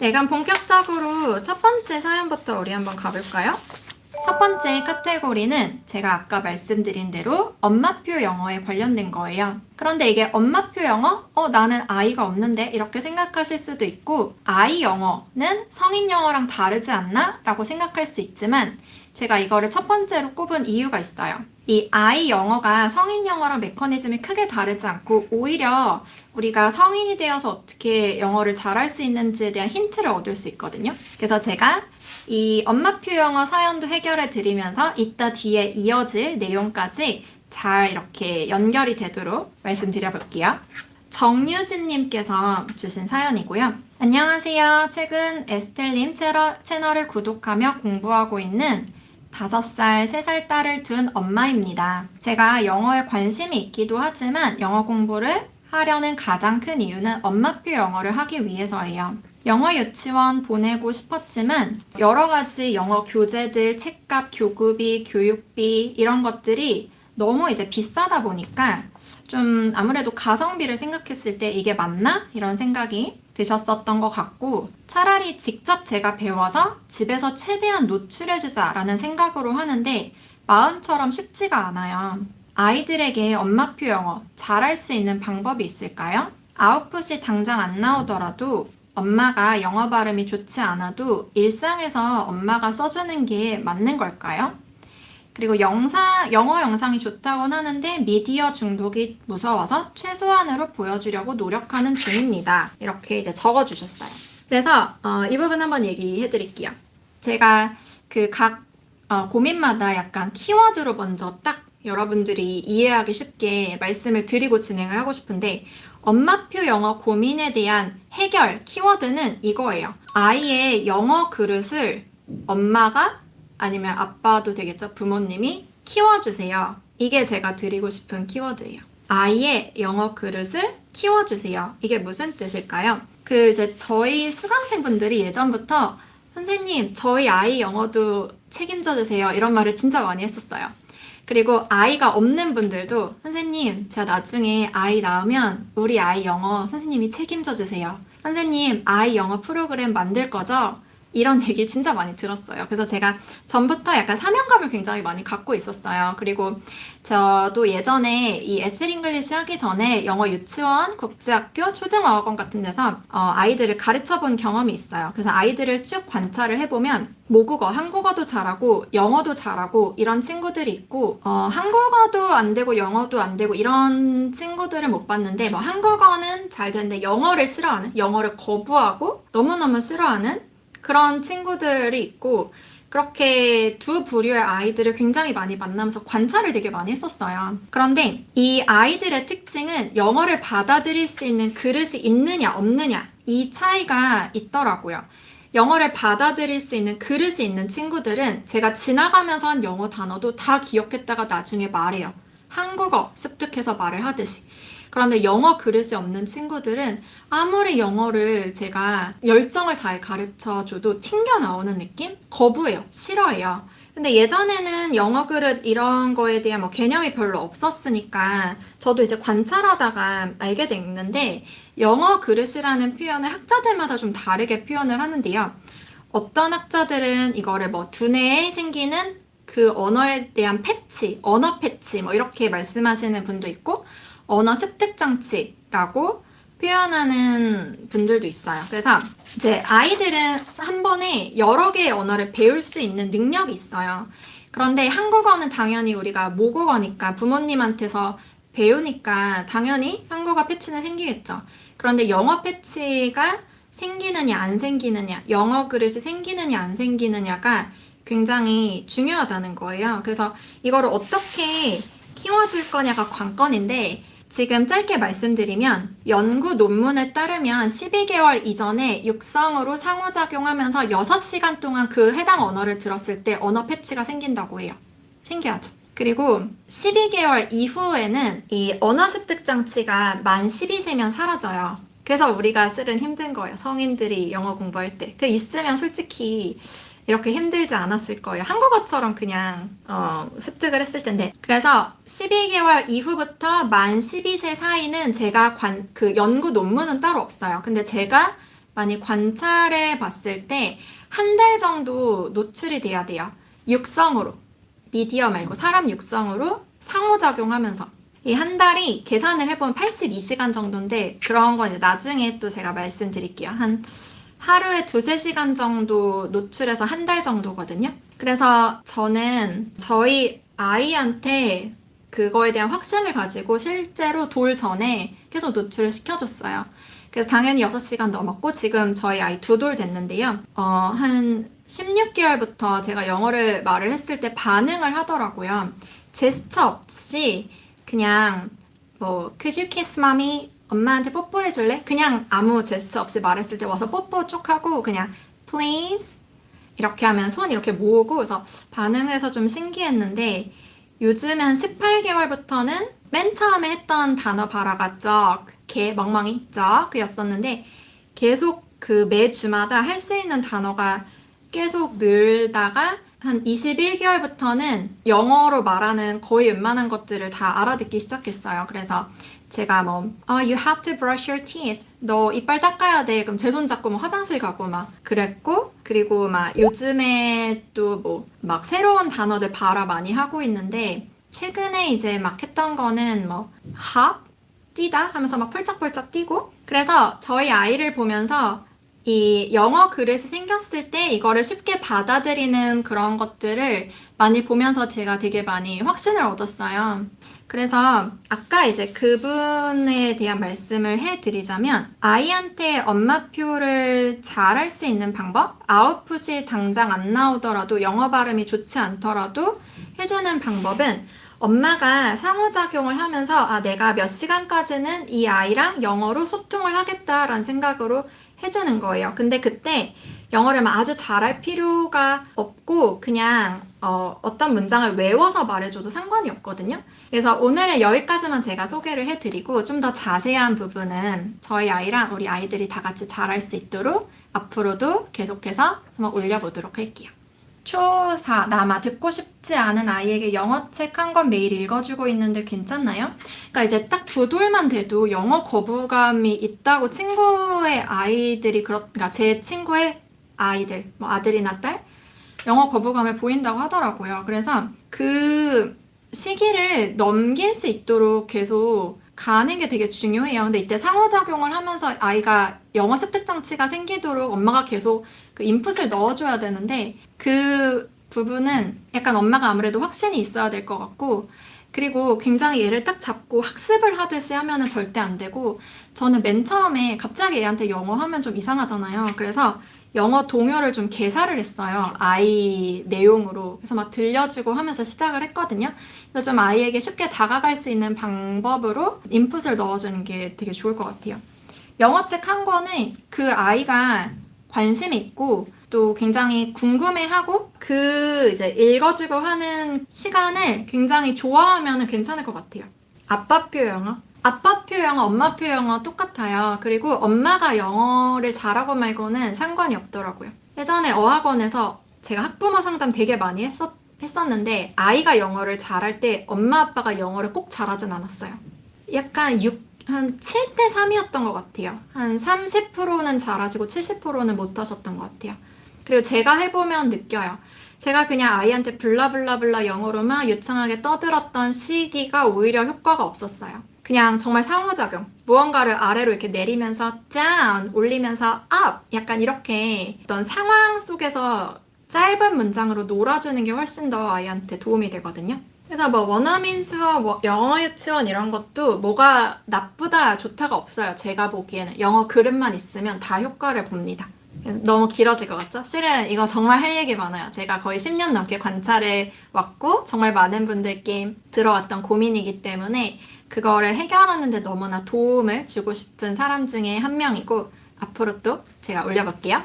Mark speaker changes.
Speaker 1: 네, 그럼 본격적으로 첫 번째 사연부터 우리 한번 가볼까요? 첫 번째 카테고리는 제가 아까 말씀드린 대로 엄마표 영어에 관련된 거예요. 그런데 이게 엄마표 영어? 나는 아이가 없는데? 이렇게 생각하실 수도 있고, 아이 영어는 성인 영어랑 다르지 않나? 라고 생각할 수 있지만, 제가 이거를 첫 번째로 꼽은 이유가 있어요. 이 아이 영어가 성인 영어랑 메커니즘이 크게 다르지 않고 오히려 우리가 성인이 되어서 어떻게 영어를 잘할 수 있는지에 대한 힌트를 얻을 수 있거든요. 그래서 제가 이 엄마표 영어 사연도 해결해 드리면서 이따 뒤에 이어질 내용까지 잘 이렇게 연결이 되도록 말씀드려 볼게요. 정유진님께서 주신 사연이고요. 안녕하세요. 최근 에스텔님 채널을 구독하며 공부하고 있는 5살, 3살 딸을 둔 엄마입니다. 제가 영어에 관심이 있기도 하지만 영어 공부를 하려는 가장 큰 이유는 엄마표 영어를 하기 위해서예요. 영어 유치원 보내고 싶었지만 여러 가지 영어 교재들, 책값, 교급비, 교육비 이런 것들이 너무 이제 비싸다 보니까 좀 아무래도 가성비를 생각했을 때 이게 맞나? 이런 생각이 드셨었던 것 같고 차라리 직접 제가 배워서 집에서 최대한 노출해주자라는 생각으로 하는데 마음처럼 쉽지가 않아요. 아이들에게 엄마표 영어 잘할 수 있는 방법이 있을까요? 아웃풋이 당장 안 나오더라도 엄마가 영어 발음이 좋지 않아도 일상에서 엄마가 써주는 게 맞는 걸까요? 그리고 영어 영상이 좋다곤 하는데 미디어 중독이 무서워서 최소한으로 보여주려고 노력하는 중입니다. 이렇게 이제 적어주셨어요. 그래서 이 부분 한번 얘기해 드릴게요. 제가 그 각 고민마다 약간 키워드로 먼저 딱 여러분들이 이해하기 쉽게 말씀을 드리고 진행을 하고 싶은데 엄마표 영어 고민에 대한 해결 키워드는 이거예요. 아이의 영어 그릇을 엄마가 아니면 아빠도 되겠죠. 부모님이 키워주세요. 이게 제가 드리고 싶은 키워드예요. 아이의 영어 그릇을 키워주세요. 이게 무슨 뜻일까요? 이제 저희 수강생분들이 예전부터 선생님, 저희 아이 영어도 책임져 주세요. 이런 말을 진짜 많이 했었어요. 그리고 아이가 없는 분들도 선생님, 제가 나중에 아이 낳으면 우리 아이 영어 선생님이 책임져 주세요. 선생님, 아이 영어 프로그램 만들 거죠? 이런 얘기를 진짜 많이 들었어요. 그래서 제가 전부터 약간 사명감을 굉장히 많이 갖고 있었어요. 그리고 저도 예전에 이 에셀 잉글리시 하기 전에 영어 유치원, 국제학교, 초등어학원 같은 데서 아이들을 가르쳐 본 경험이 있어요. 그래서 아이들을 쭉 관찰을 해보면 모국어, 한국어도 잘하고 영어도 잘하고 이런 친구들이 있고 한국어도 안 되고 영어도 안 되고 이런 친구들을 못 봤는데 뭐 한국어는 잘 되는데 영어를 싫어하는, 영어를 거부하고 너무너무 싫어하는 그런 친구들이 있고 그렇게 두 부류의 아이들을 굉장히 많이 만나면서 관찰을 되게 많이 했었어요. 그런데 이 아이들의 특징은 영어를 받아들일 수 있는 그릇이 있느냐 없느냐 이 차이가 있더라고요. 영어를 받아들일 수 있는 그릇이 있는 친구들은 제가 지나가면서 한 영어 단어도 다 기억했다가 나중에 말해요. 한국어 습득해서 말을 하듯이. 그런데 영어 그릇이 없는 친구들은 아무리 영어를 제가 열정을 다해 가르쳐줘도 튕겨 나오는 느낌? 거부해요. 싫어해요. 근데 예전에는 영어 그릇 이런 거에 대한 뭐 개념이 별로 없었으니까 저도 이제 관찰하다가 알게 됐는데 영어 그릇이라는 표현을 학자들마다 좀 다르게 표현을 하는데요. 어떤 학자들은 이거를 뭐 두뇌에 생기는 그 언어에 대한 패치, 언어 패치 뭐 이렇게 말씀하시는 분도 있고 언어 습득 장치라고 표현하는 분들도 있어요. 그래서 이제 아이들은 한 번에 여러 개의 언어를 배울 수 있는 능력이 있어요. 그런데 한국어는 당연히 우리가 모국어니까 부모님한테서 배우니까 당연히 한국어 패치는 생기겠죠. 그런데 영어 패치가 생기느냐 안 생기느냐, 영어 그릇이 생기느냐 안 생기느냐가 굉장히 중요하다는 거예요. 그래서 이거를 어떻게 키워줄 거냐가 관건인데 지금 짧게 말씀드리면 연구 논문에 따르면 12개월 이전에 육성으로 상호작용하면서 6시간 동안 그 해당 언어를 들었을 때 언어 패치가 생긴다고 해요. 신기하죠? 그리고 12개월 이후에는 이 언어 습득 장치가 만 12세면 사라져요. 그래서 우리가 실은 힘든 거예요. 성인들이 영어 공부할 때. 그 있으면 솔직히 이렇게 힘들지 않았을 거예요. 한국어처럼 그냥 습득을 했을 텐데. 그래서 12개월 이후부터 만 12세 사이는 제가 그 연구 논문은 따로 없어요. 근데 제가 많이 관찰해 봤을 때 한 달 정도 노출이 돼야 돼요. 육성으로. 미디어 말고 사람 육성으로 상호작용하면서. 이 한 달이 계산을 해보면 82시간 정도인데 그런 건 이제 나중에 또 제가 말씀드릴게요. 한 하루에 2~3시간 정도 노출해서 한 달 정도거든요. 그래서 저는 저희 아이한테 그거에 대한 확신을 가지고 실제로 돌 전에 계속 노출을 시켜줬어요. 그래서 당연히 6시간 넘었고 지금 저희 아이 2돌 됐는데요. 한 16개월부터 제가 영어를 말을 했을 때 반응을 하더라고요. 제스처 없이 그냥 뭐 Could you kiss mommy? 엄마한테 뽀뽀해 줄래? 그냥 아무 제스처 없이 말했을 때 와서 뽀뽀 쪽 하고 그냥 Please 이렇게 하면 손 이렇게 모으고 그래서 반응해서 좀 신기했는데 요즘에 한 18개월부터는 맨 처음에 했던 단어 발화가 쩍, 개, 멍멍이, 쩍 였었는데 계속 그 매주마다 할 수 있는 단어가 계속 늘다가 한 21개월부터는 영어로 말하는 거의 웬만한 것들을 다 알아듣기 시작했어요. 그래서 제가 you have to brush your teeth. 너 이빨 닦아야 돼. 그럼 제 손 잡고 뭐 화장실 가고 막 그랬고, 그리고 막 요즘에 또 막 새로운 단어들 발화 많이 하고 있는데, 최근에 이제 막 했던 거는 hop, 뛰다 하면서 막 펄쩍펄쩍 뛰고, 그래서 저희 아이를 보면서 이 영어 그릇이 생겼을 때 이거를 쉽게 받아들이는 그런 것들을 많이 보면서 제가 되게 많이 확신을 얻었어요. 그래서 아까 이제 그분에 대한 말씀을 해드리자면 아이한테 엄마표를 잘할 수 있는 방법? 아웃풋이 당장 안 나오더라도 영어 발음이 좋지 않더라도 해주는 방법은 엄마가 상호작용을 하면서 내가 몇 시간까지는 이 아이랑 영어로 소통을 하겠다라는 생각으로 해주는 거예요. 근데 그때 영어를 막 아주 잘할 필요가 없고 그냥 어떤 문장을 외워서 말해줘도 상관이 없거든요. 그래서 오늘은 여기까지만 제가 소개를 해드리고 좀 더 자세한 부분은 저희 아이랑 우리 아이들이 다 같이 잘할 수 있도록 앞으로도 계속해서 한번 올려보도록 할게요. 초4, 아마 듣고 싶지 않은 아이에게 영어책 한 권 매일 읽어주고 있는데 괜찮나요? 그러니까 이제 딱 2돌만 돼도 영어 거부감이 있다고 친구의 아이들이 그러니까 제 친구의 아이들, 아들이나 딸 영어 거부감을 보인다고 하더라고요. 그래서 그 시기를 넘길 수 있도록 계속 가는 게 되게 중요해요. 근데 이때 상호작용을 하면서 아이가 영어 습득 장치가 생기도록 엄마가 계속 그 인풋을 넣어줘야 되는데 그 부분은 약간 엄마가 아무래도 확신이 있어야 될 것 같고 그리고 굉장히 얘를 딱 잡고 학습을 하듯이 하면은 절대 안 되고 저는 맨 처음에 갑자기 애한테 영어 하면 좀 이상하잖아요. 그래서 영어 동요를 좀 개사를 했어요. 아이 내용으로. 그래서 막 들려주고 하면서 시작을 했거든요. 그래서 좀 아이에게 쉽게 다가갈 수 있는 방법으로 인풋을 넣어주는 게 되게 좋을 것 같아요. 영어책 한 권에 그 아이가 관심 있고 또 굉장히 궁금해하고 그 이제 읽어주고 하는 시간을 굉장히 좋아하면 괜찮을 것 같아요. 아빠표 영어? 아빠표 영어, 엄마표 영어 똑같아요. 그리고 엄마가 영어를 잘하고 말고는 상관이 없더라고요. 예전에 어학원에서 제가 학부모 상담 되게 많이 했었는데 아이가 영어를 잘할 때 엄마 아빠가 영어를 꼭 잘하진 않았어요. 약간 한 7대3이었던 것 같아요. 한 30%는 잘하시고 70%는 못하셨던 것 같아요. 그리고 제가 해보면 느껴요. 제가 그냥 아이한테 블라블라블라 영어로만 유창하게 떠들었던 시기가 오히려 효과가 없었어요. 그냥 정말 상호작용. 무언가를 아래로 이렇게 내리면서 down, 올리면서 up 약간 이렇게 어떤 상황 속에서 짧은 문장으로 놀아주는 게 훨씬 더 아이한테 도움이 되거든요. 그래서 원어민 수업, 영어 유치원 이런 것도 뭐가 나쁘다, 좋다가 없어요. 제가 보기에는 영어 그릇만 있으면 다 효과를 봅니다. 너무 길어질 것 같죠? 실은 이거 정말 할 얘기 많아요. 제가 거의 10년 넘게 관찰해 왔고 정말 많은 분들께 들어왔던 고민이기 때문에 그거를 해결하는 데 너무나 도움을 주고 싶은 사람 중에 한 명이고 앞으로 또 제가 올려볼게요.